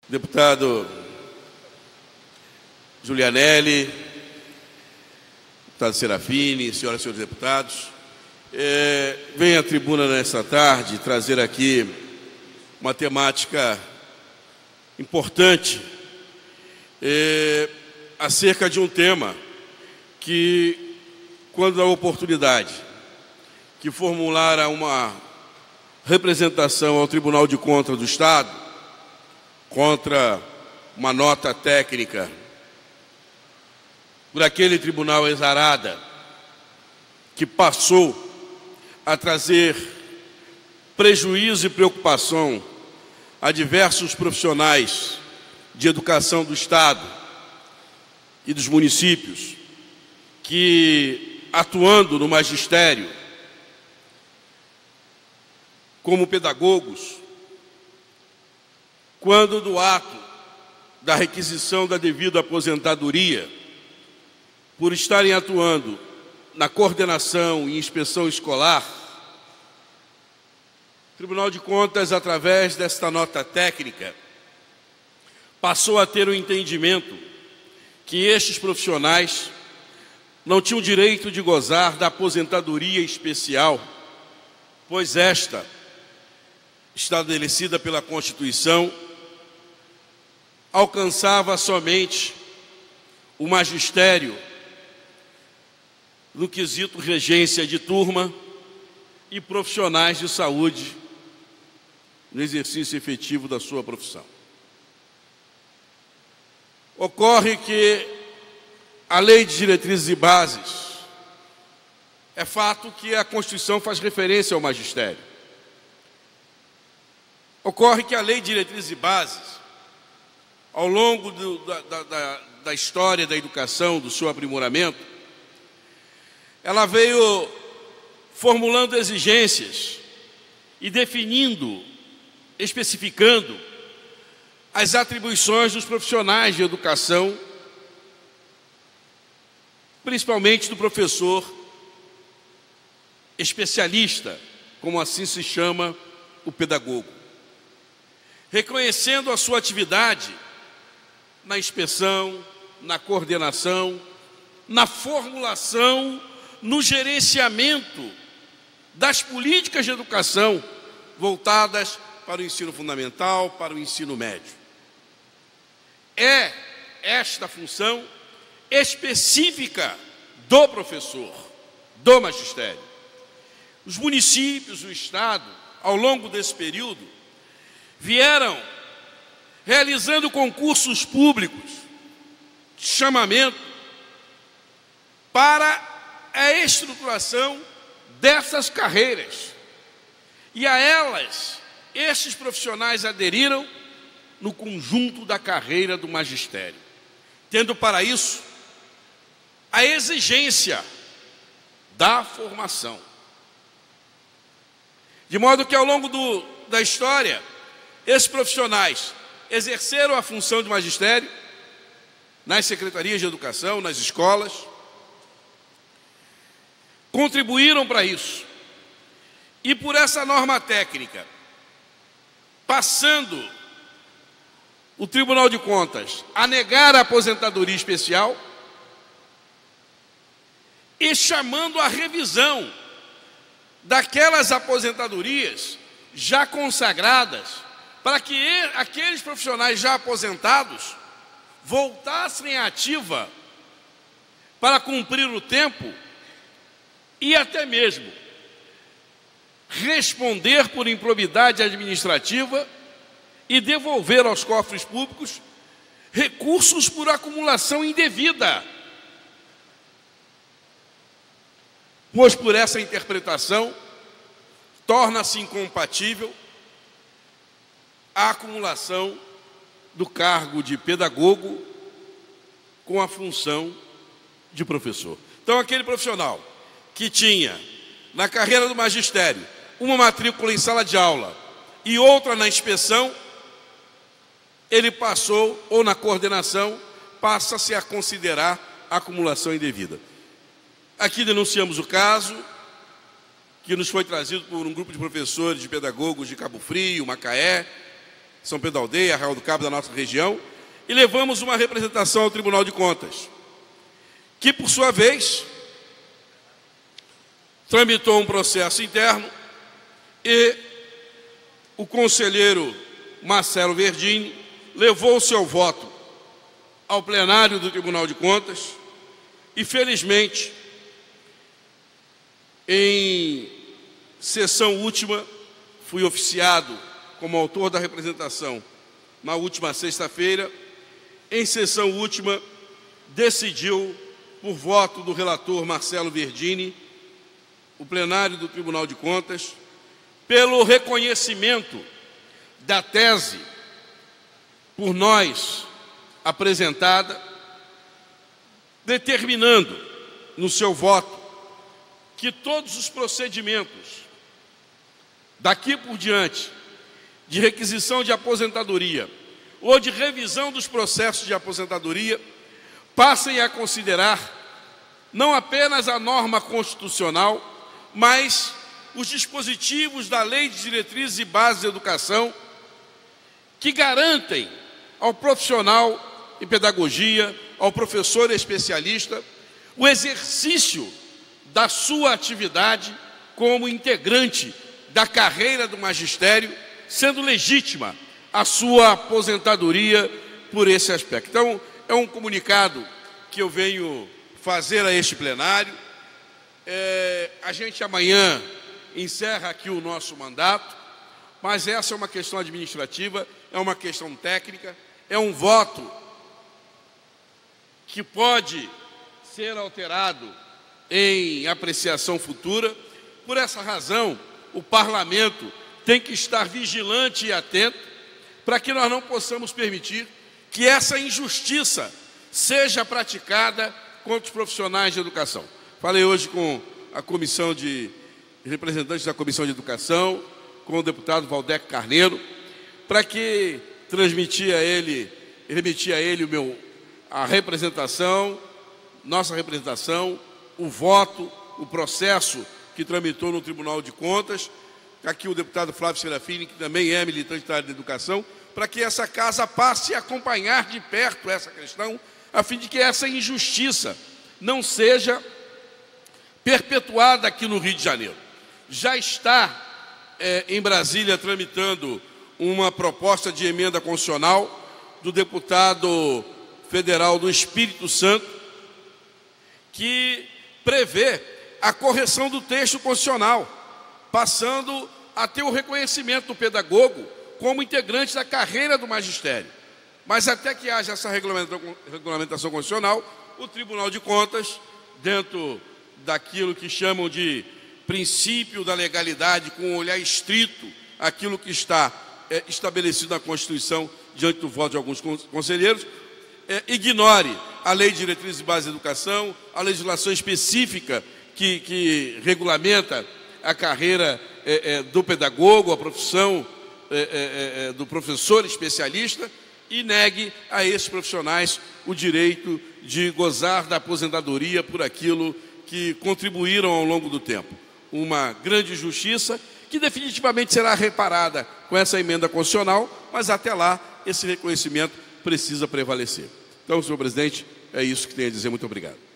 Deputado Giulianelli, deputado Serafini, senhoras e senhores deputados, venho à tribuna nesta tarde trazer aqui uma temática importante acerca de um tema que, quando a oportunidade que formulara uma representação ao Tribunal de Contas do Estado contra uma nota técnica por aquele tribunal exarada que passou a trazer prejuízo e preocupação a diversos profissionais de educação do Estado e dos municípios que, atuando no magistério como pedagogos, quando do ato da requisição da devida aposentadoria, por estarem atuando na coordenação e inspeção escolar, o Tribunal de Contas, através desta nota técnica, passou a ter o entendimento que estes profissionais não tinham direito de gozar da aposentadoria especial, pois esta, estabelecida pela Constituição, alcançava somente o magistério no quesito regência de turma e profissionais de saúde no exercício efetivo da sua profissão. Ocorre que a Lei de Diretrizes e Bases é fato que a Constituição faz referência ao magistério. Ocorre que a Lei de Diretrizes e Bases, ao longo da história da educação, do seu aprimoramento, ela veio formulando exigências e definindo, especificando as atribuições dos profissionais de educação, principalmente do professor especialista, como assim se chama o pedagogo, reconhecendo a sua atividade na inspeção, na coordenação, na formulação, no gerenciamento das políticas de educação voltadas para o ensino fundamental, para o ensino médio. É esta função específica do professor, do magistério. Os municípios, o Estado, ao longo desse período, vieram realizando concursos públicos de chamamento para a estruturação dessas carreiras. E a elas, estes profissionais aderiram no conjunto da carreira do magistério, tendo para isso a exigência da formação. De modo que, ao longo da história, esses profissionais exerceram a função de magistério nas secretarias de educação, nas escolas, contribuíram para isso. E por essa norma técnica, passando o Tribunal de Contas a negar a aposentadoria especial e chamando a revisão daquelas aposentadorias já consagradas, para que aqueles profissionais já aposentados voltassem à ativa para cumprir o tempo e até mesmo responder por improbidade administrativa e devolver aos cofres públicos recursos por acumulação indevida. Pois por essa interpretação torna-se incompatível a acumulação do cargo de pedagogo com a função de professor. Então, aquele profissional que tinha, na carreira do magistério, uma matrícula em sala de aula e outra na inspeção, ele passou, ou na coordenação, passa-se a considerar acumulação indevida. Aqui denunciamos o caso, que nos foi trazido por um grupo de professores, de pedagogos de Cabo Frio, Macaé, São Pedro da Aldeia, Arraial do Cabo da nossa região, e levamos uma representação ao Tribunal de Contas, que, por sua vez, tramitou um processo interno e o conselheiro Marcelo Verdini levou o seu voto ao plenário do Tribunal de Contas e, felizmente, em sessão última, fui oficiado como autor da representação na última sexta-feira. Em sessão última, decidiu, por voto do relator Marcelo Verdini, o plenário do Tribunal de Contas, pelo reconhecimento da tese por nós apresentada, determinando no seu voto que todos os procedimentos daqui por diante de requisição de aposentadoria ou de revisão dos processos de aposentadoria passem a considerar não apenas a norma constitucional, mas os dispositivos da Lei de Diretrizes e Bases de Educação que garantem ao profissional em pedagogia, ao professor especialista, o exercício da sua atividade como integrante da carreira do magistério, sendo legítima a sua aposentadoria por esse aspecto. Então, é um comunicado que eu venho fazer a este plenário. A gente amanhã encerra aqui o nosso mandato, mas essa é uma questão administrativa, é uma questão técnica, é um voto que pode ser alterado em apreciação futura. Por essa razão, o Parlamento tem que estar vigilante e atento para que nós não possamos permitir que essa injustiça seja praticada contra os profissionais de educação. Falei hoje com a comissão de representantes da Comissão de Educação, com o deputado Valdeco Carneiro, para que remitia a ele a representação, nossa representação, o voto, o processo que tramitou no Tribunal de Contas. Aqui o deputado Flávio Serafini, que também é militante da área da educação, para que essa casa passe a acompanhar de perto essa questão, a fim de que essa injustiça não seja perpetuada aqui no Rio de Janeiro. Já está em Brasília tramitando uma proposta de emenda constitucional do deputado federal do Espírito Santo, que prevê a correção do texto constitucional, passando a ter o reconhecimento do pedagogo como integrante da carreira do magistério. Mas até que haja essa regulamentação constitucional, o Tribunal de Contas, dentro daquilo que chamam de princípio da legalidade, com um olhar estrito aquilo que está estabelecido na Constituição diante do voto de alguns conselheiros, ignore a Lei de Diretrizes e Bases de Educação, a legislação específica que regulamenta a carreira do pedagogo, a profissão do professor especialista, e negue a esses profissionais o direito de gozar da aposentadoria por aquilo que contribuíram ao longo do tempo. Uma grande injustiça que definitivamente será reparada com essa emenda constitucional, mas até lá esse reconhecimento precisa prevalecer. Então, senhor presidente, é isso que tenho a dizer. Muito obrigado.